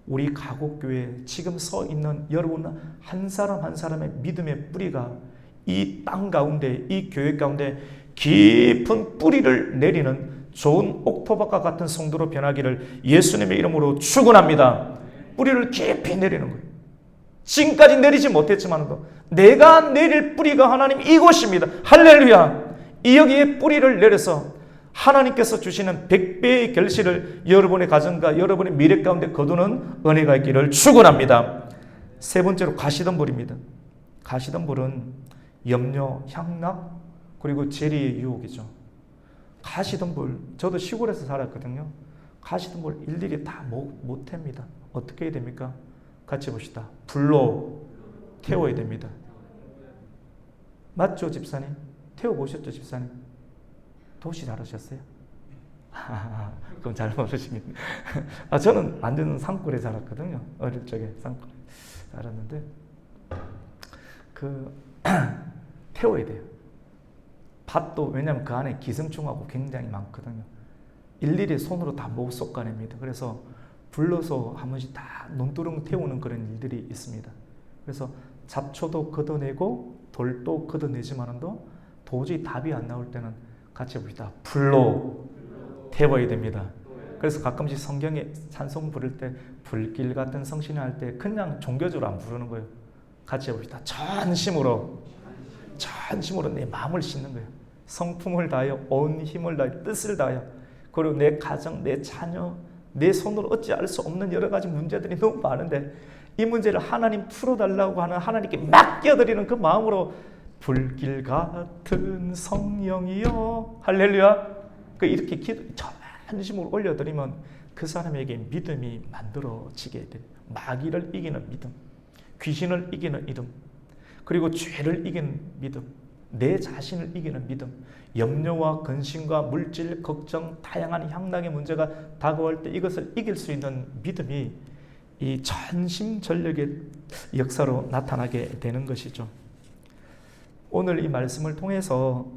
우리 가곡교회 지금 서 있는 여러분 한 사람 한 사람의 믿음의 뿌리가 이 땅 가운데, 이 교회 가운데 깊은 뿌리를 내리는 좋은 옥토밭과 같은 성도로 변하기를 예수님의 이름으로 축원합니다. 뿌리를 깊이 내리는 거예요. 지금까지 내리지 못했지만도 내가 내릴 뿌리가 하나님 이곳입니다. 할렐루야. 이 여기에 뿌리를 내려서 하나님께서 주시는 100배의 결실을 여러분의 가정과 여러분의 미래 가운데 거두는 은혜가 있기를 축원합니다. 세 번째로 가시덤불입니다. 가시덤불은 염려, 향락, 그리고 재리의 유혹이죠. 가시덤불, 저도 시골에서 살았거든요. 가시덤불 일일이 다 못 탭니다. 어떻게 해야 됩니까? 같이 봅시다. 불로 태워야 됩니다. 맞죠, 집사님? 태워보셨죠, 집사님? 도시 잘하셨어요? 그건 잘 모르시겠네. 저는 완전 산골에 살았거든요. 어릴 적에 산골에 살았는데 태워야 돼요. 밭도 왜냐하면 그 안에 기생충하고 굉장히 많거든요. 일일이 손으로 다 못 솎아냅니다. 그래서 불러서 한 번씩 다 논두렁 태우는 그런 일들이 있습니다. 그래서 잡초도 걷어내고 돌도 걷어내지만도 도저히 답이 안 나올 때는 같이 해봅시다. 불로 태워야 됩니다. 그래서 가끔씩 성경에 찬송 부를 때 불길 같은 성신이 할 때 그냥 종교적으로 안 부르는 거예요. 같이 해봅시다. 전심으로 내 마음을 싣는 거예요. 성품을 다하여 온 힘을 다하여 뜻을 다하여, 그리고 내 가정, 내 자녀, 내 손으로 어찌할 수 없는 여러 가지 문제들이 너무 많은데 이 문제를 하나님 풀어달라고 하는 하나님께 맡겨드리는 그 마음으로 불길 같은 성령이여 할렐루야, 이렇게 전심으로 올려드리면 그 사람에게 믿음이 만들어지게 돼. 마귀를 이기는 믿음, 귀신을 이기는 믿음, 그리고 죄를 이기는 믿음, 내 자신을 이기는 믿음, 염려와 근심과 물질, 걱정, 다양한 향락의 문제가 다가올 때 이것을 이길 수 있는 믿음이 이 전심전력의 역사로 나타나게 되는 것이죠. 오늘 이 말씀을 통해서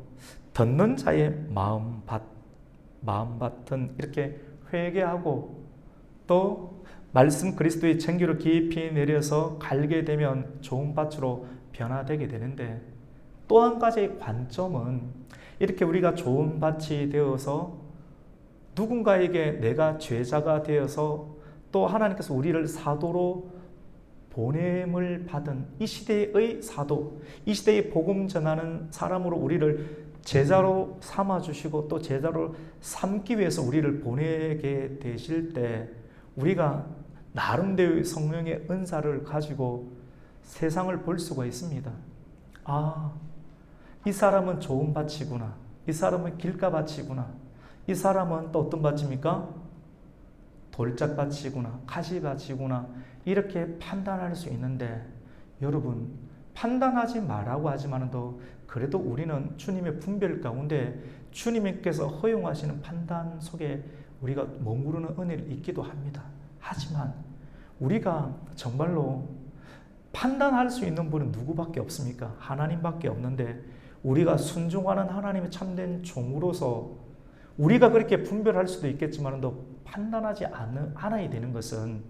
듣는 자의 마음밭은 이렇게 회개하고 또 말씀 그리스도의 정규를 깊이 내려서 갈게 되면 좋은 밭으로 변화되게 되는데, 또 한 가지의 관점은 이렇게 우리가 좋은 밭이 되어서 누군가에게 내가 제자가 되어서 또 하나님께서 우리를 사도로 보냄을 받은 이 시대의 사도, 이 시대의 복음 전하는 사람으로 우리를 제자로 삼아주시고 또 제자로 삼기 위해서 우리를 보내게 되실 때 우리가 나름대로의 성령의 은사를 가지고 세상을 볼 수가 있습니다. 이 사람은 좋은 밭이구나, 이 사람은 길가밭이구나, 이 사람은 또 어떤 밭입니까? 돌짝밭이구나, 가시밭이구나, 이렇게 판단할 수 있는데, 여러분 판단하지 말라고 하지만도 그래도 우리는 주님의 분별 가운데 주님께서 허용하시는 판단 속에 우리가 머무르는 은혜를 잊기도 합니다. 하지만 우리가 정말로 판단할 수 있는 분은 누구밖에 없습니까? 하나님밖에 없는데, 우리가 순종하는 하나님의 참된 종으로서 우리가 그렇게 분별할 수도 있겠지만도 판단하지 않아야 되는 것은,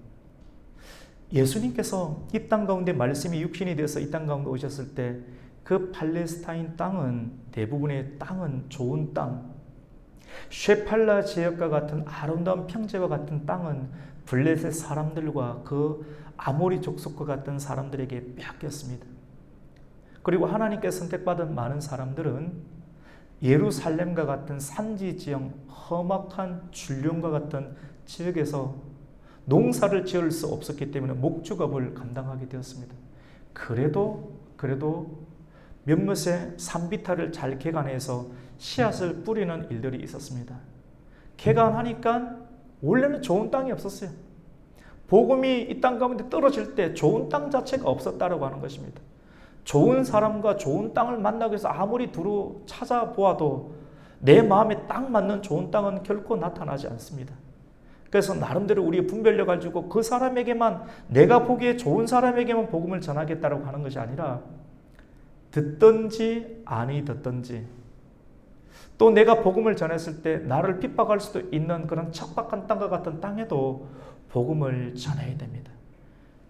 예수님께서 이 땅 가운데 말씀이 육신이 되어서 이 땅 가운데 오셨을 때 그 팔레스타인 땅은, 대부분의 땅은 좋은 땅, 쉐팔라 지역과 같은 아름다운 평지와 같은 땅은 블레셋 사람들과 그 아모리 족속과 같은 사람들에게 뺏겼습니다. 그리고 하나님께 선택받은 많은 사람들은 예루살렘과 같은 산지 지형, 험악한 줄령과 같은 지역에서 농사를 지을 수 없었기 때문에 목축업을 감당하게 되었습니다. 그래도 몇몇의 산비탈을 잘 개간해서 씨앗을 뿌리는 일들이 있었습니다. 개간하니까 원래는 좋은 땅이 없었어요. 복음이 이 땅 가운데 떨어질 때 좋은 땅 자체가 없었다라고 하는 것입니다. 좋은 사람과 좋은 땅을 만나기 위해서 아무리 두루 찾아보아도 내 마음에 딱 맞는 좋은 땅은 결코 나타나지 않습니다. 그래서 나름대로 우리의 분별력 가지고 그 사람에게만, 내가 보기에 좋은 사람에게만 복음을 전하겠다라고 하는 것이 아니라 듣든지 아니 듣든지, 또 내가 복음을 전했을 때 나를 핍박할 수도 있는 그런 척박한 땅과 같은 땅에도 복음을 전해야 됩니다.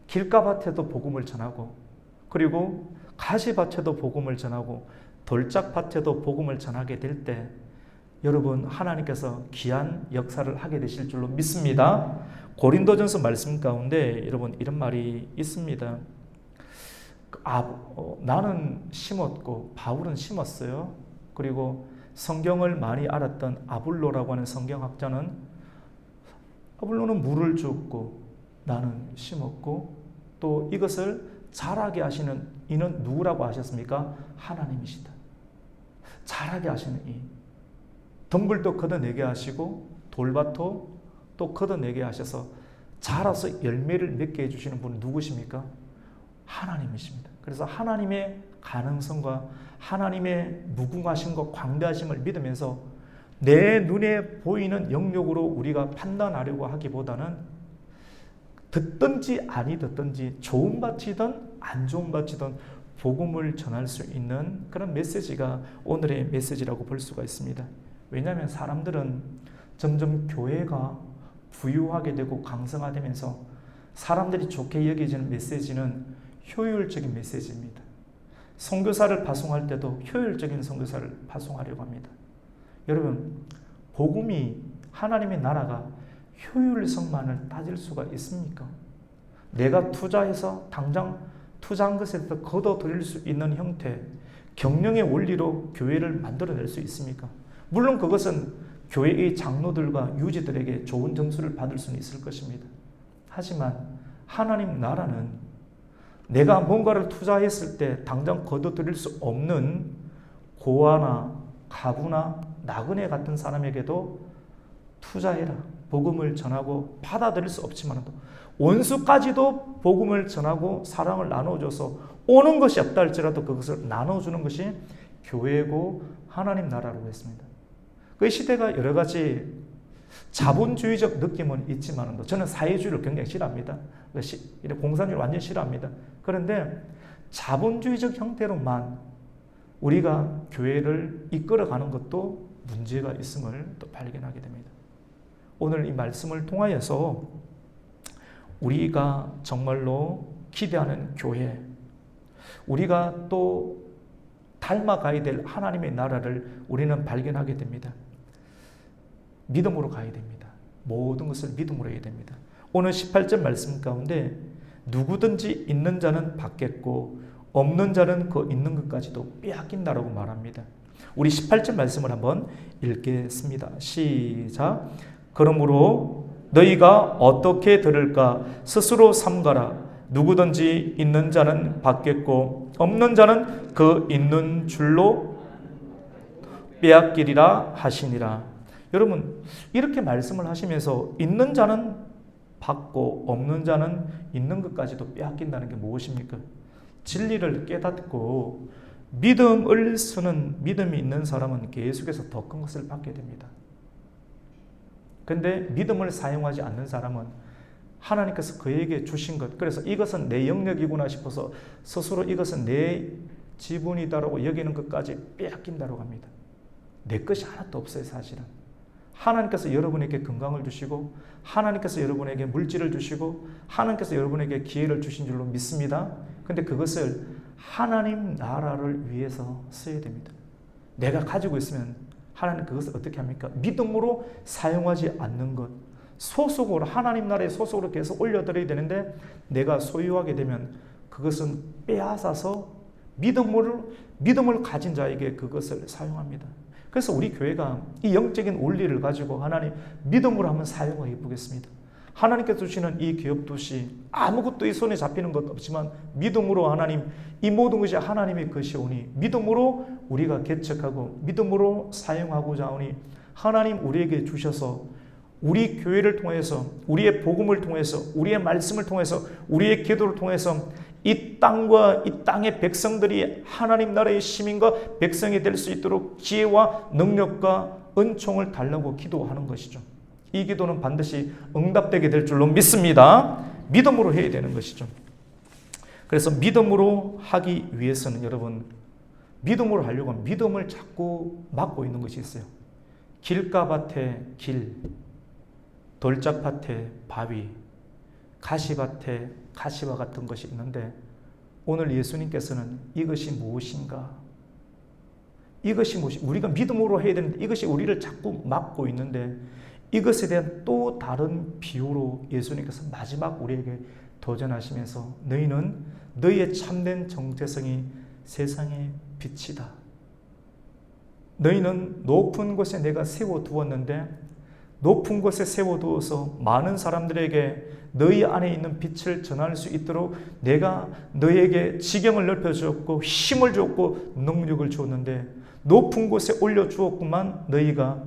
길가밭에도 복음을 전하고, 그리고 가시밭에도 복음을 전하고, 돌짝밭에도 복음을 전하게 될 때 여러분 하나님께서 귀한 역사를 하게 되실 줄로 믿습니다. 고린도전서 말씀 가운데 여러분 이런 말이 있습니다. 나는 심었고 바울은 심었어요. 그리고 성경을 많이 알았던 아볼로라고 하는 성경학자는, 아볼로는 물을 주었고 나는 심었고, 또 이것을 자라게 하시는 이는 누구라고 하셨습니까? 하나님이시다. 자라게 하시는 이, 덤불도 걷어내게 하시고 돌밭도 또 걷어내게 하셔서 자라서 열매를 맺게 해주시는 분은 누구십니까? 하나님이십니다. 그래서 하나님의 가능성과 하나님의 무궁하심과 광대하심을 믿으면서 내 눈에 보이는 영역으로 우리가 판단하려고 하기보다는 듣든지 아니 듣든지, 좋은 밭이든 안 좋은 밭이든 복음을 전할 수 있는 그런 메시지가 오늘의 메시지라고 볼 수가 있습니다. 왜냐하면 사람들은 점점 교회가 부유하게 되고 강성화되면서 사람들이 좋게 여겨지는 메시지는 효율적인 메시지입니다. 선교사를 파송할 때도 효율적인 선교사를 파송하려고 합니다. 여러분, 복음이 하나님의 나라가 효율성만을 따질 수가 있습니까? 내가 투자해서 당장 투자한 것에서 거둬들일 수 있는 형태, 경영의 원리로 교회를 만들어낼 수 있습니까? 물론 그것은 교회의 장로들과 유지들에게 좋은 점수를 받을 수는 있을 것입니다. 하지만 하나님 나라는 내가 뭔가를 투자했을 때 당장 거둬들일 수 없는 고아나 가부나 나그네 같은 사람에게도 투자해라. 복음을 전하고 받아들일 수 없지만 원수까지도 복음을 전하고 사랑을 나눠줘서 오는 것이 없다 할지라도 그것을 나눠주는 것이 교회고 하나님 나라라고 했습니다. 그 시대가 여러 가지 자본주의적 느낌은 있지만 저는 사회주의를 굉장히 싫어합니다. 공산주의를 완전히 싫어합니다. 그런데 자본주의적 형태로만 우리가 교회를 이끌어가는 것도 문제가 있음을 또 발견하게 됩니다. 오늘 이 말씀을 통하여서 우리가 정말로 기대하는 교회, 우리가 또 닮아가야 될 하나님의 나라를 우리는 발견하게 됩니다. 믿음으로 가야 됩니다. 모든 것을 믿음으로 해야 됩니다. 오늘 18절 말씀 가운데 누구든지 있는 자는 받겠고 없는 자는 그 있는 것까지도 빼앗긴다라고 말합니다. 우리 18절 말씀을 한번 읽겠습니다. 시작. 그러므로 너희가 어떻게 들을까 스스로 삼가라. 누구든지 있는 자는 받겠고 없는 자는 그 있는 줄로 빼앗기리라 하시니라. 여러분, 이렇게 말씀을 하시면서 있는 자는 받고 없는 자는 있는 것까지도 빼앗긴다는 게 무엇입니까? 진리를 깨닫고 믿음을 쓰는 믿음이 있는 사람은 계속해서 더 큰 것을 받게 됩니다. 그런데 믿음을 사용하지 않는 사람은 하나님께서 그에게 주신 것, 그래서 이것은 내 영역이구나 싶어서 스스로 이것은 내 지분이다라고 여기는 것까지 빼앗긴다고 합니다. 내 것이 하나도 없어요, 사실은. 하나님께서 여러분에게 건강을 주시고 하나님께서 여러분에게 물질을 주시고 하나님께서 여러분에게 기회를 주신 줄로 믿습니다. 그런데 그것을 하나님 나라를 위해서 써야 됩니다. 내가 가지고 있으면 하나님 그것을 어떻게 합니까? 믿음으로 사용하지 않는 것, 소속으로 하나님 나라의 소속으로 계속 올려드려야 되는데 내가 소유하게 되면 그것은 빼앗아서 믿음을 가진 자에게 그것을 사용합니다. 그래서 우리 교회가 이 영적인 원리를 가지고 하나님 믿음으로 한번 사용해 보겠습니다. 하나님께서 주시는 이 기업 도시 아무것도 이 손에 잡히는 것 없지만 믿음으로 하나님 이 모든 것이 하나님의 것이오니 믿음으로 우리가 개척하고 믿음으로 사용하고자 하오니 하나님 우리에게 주셔서 우리 교회를 통해서 우리의 복음을 통해서 우리의 말씀을 통해서 우리의 기도를 통해서 이 땅과 이 땅의 백성들이 하나님 나라의 시민과 백성이 될 수 있도록 지혜와 능력과 은총을 달라고 기도하는 것이죠. 이 기도는 반드시 응답되게 될 줄로 믿습니다. 믿음으로 해야 되는 것이죠. 그래서 믿음으로 하기 위해서는 여러분 믿음으로 하려고 하면 믿음을 자꾸 막고 있는 것이 있어요. 길가밭에 길, 돌짝밭에 바위, 가시밭에 가시와 같은 것이 있는데 오늘 예수님께서는 이것이 무엇인가? 이것이 무엇이 우리가 믿음으로 해야 되는데 이것이 우리를 자꾸 막고 있는데 이것에 대한 또 다른 비유로 예수님께서 마지막 우리에게 도전하시면서 너희는 너희의 참된 정체성이 세상의 빛이다. 너희는 높은 곳에 내가 세워두었는데 높은 곳에 세워두어서 많은 사람들에게 너희 안에 있는 빛을 전할 수 있도록 내가 너희에게 지경을 넓혀주었고 힘을 주었고 능력을 주었는데 높은 곳에 올려주었구만 너희가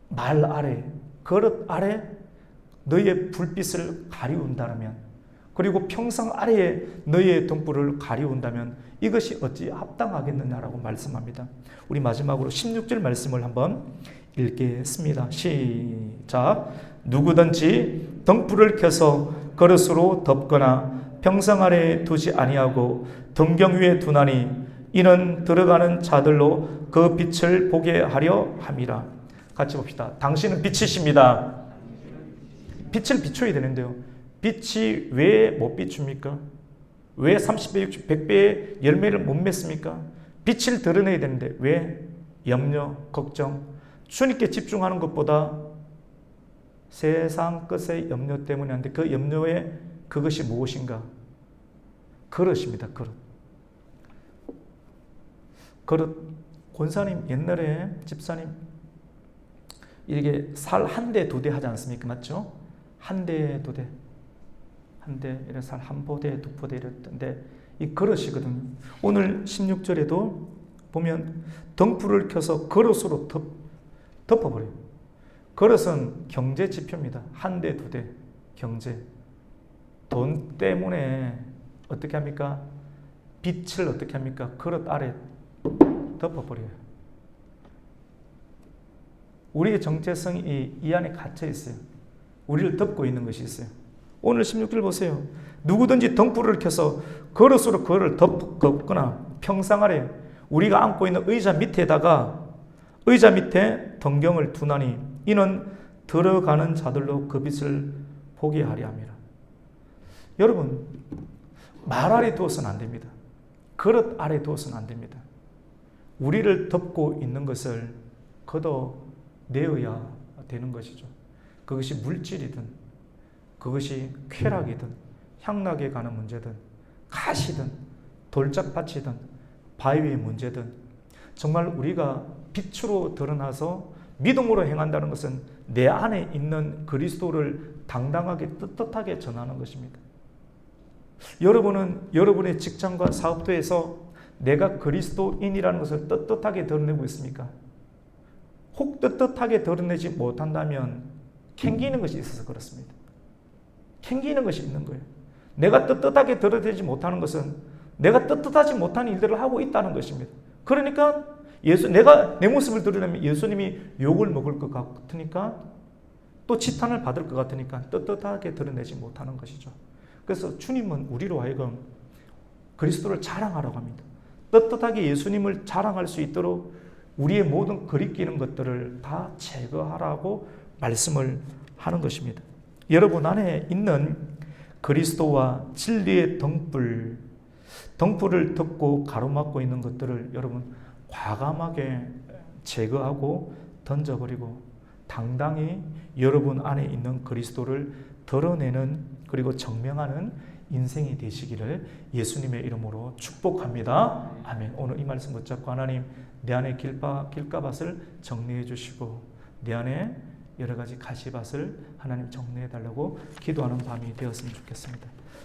말 아래, 그릇 아래 너희의 불빛을 가리운다면 그리고 평상 아래에 너희의 등불을 가리운다면 이것이 어찌 합당하겠느냐라고 말씀합니다. 우리 마지막으로 16절 말씀을 한번 읽겠습니다. 시작. 누구든지 등불을 켜서 그릇으로 덮거나 평상 아래에 두지 아니하고 등경 위에 두나니 이는 들어가는 자들로 그 빛을 보게 하려 함이라. 같이 봅시다. 당신은 빛이십니다. 빛을 비춰야 되는데요. 빛이 왜 못 비춥니까? 왜 30배, 60, 100배의 열매를 못 맺습니까? 빛을 드러내야 되는데 왜? 염려, 걱정, 주님께 집중하는 것보다 세상 것의 염려 때문에 하는데 그 염려의 그것이 무엇인가? 그릇입니다. 그릇. 그릇. 권사님 옛날에 집사님 이렇게 살 한 대, 두 대 하지 않습니까? 맞죠? 한 대, 두 대. 한 대, 이래 살 한 포대, 두 포대 이랬던데 이 그릇이거든요. 오늘 16절에도 보면 덩불을 켜서 그릇으로 덮어버려요. 그릇은 경제 지표입니다. 한 대, 두 대. 경제. 돈 때문에 어떻게 합니까? 빛을 어떻게 합니까? 그릇 아래 덮어버려요. 우리의 정체성이 이 안에 갇혀 있어요. 우리를 덮고 있는 것이 있어요. 오늘 16절 보세요. 누구든지 덩불을 켜서 그릇으로 그를 덮거나 평상 아래 우리가 앉고 있는 의자 밑에다가 의자 밑에 등경을 두나니 이는 들어가는 자들로 그 빛을 보게 하려 함이라. 여러분, 말 아래 두어서는 안 됩니다. 그릇 아래 두어서는 안 됩니다. 우리를 덮고 있는 것을 걷어내어야 되는 것이죠. 그것이 물질이든 그것이 쾌락이든 향락에 가는 문제든 가시든 돌짝밭이든 바위의 문제든 정말 우리가 빛으로 드러나서 믿음으로 행한다는 것은 내 안에 있는 그리스도를 당당하게 떳떳하게 전하는 것입니다. 여러분은 여러분의 직장과 사업도에서 내가 그리스도인이라는 것을 떳떳하게 드러내고 있습니까? 혹 떳떳하게 드러내지 못한다면 캥기는 것이 있어서 그렇습니다. 캥기는 것이 있는 거예요. 내가 떳떳하게 드러내지 못하는 것은 내가 떳떳하지 못한 일들을 하고 있다는 것입니다. 그러니까 내가 내 모습을 드러내면 예수님이 욕을 먹을 것 같으니까 또 지탄을 받을 것 같으니까 떳떳하게 드러내지 못하는 것이죠. 그래서 주님은 우리로 하여금 그리스도를 자랑하라고 합니다. 떳떳하게 예수님을 자랑할 수 있도록 우리의 모든 그리끼는 것들을 다 제거하라고 말씀을 하는 것입니다. 여러분 안에 있는 그리스도와 진리의 등불을 덮고 가로막고 있는 것들을 여러분 과감하게 제거하고 던져버리고 당당히 여러분 안에 있는 그리스도를 드러내는 그리고 증명하는 인생이 되시기를 예수님의 이름으로 축복합니다. 아멘. 오늘 이 말씀 붙잡고 하나님 내 안에 길가밭을 정리해 주시고 내 안에 여러 가지 가시밭을 하나님 정리해 달라고 기도하는 밤이 되었으면 좋겠습니다.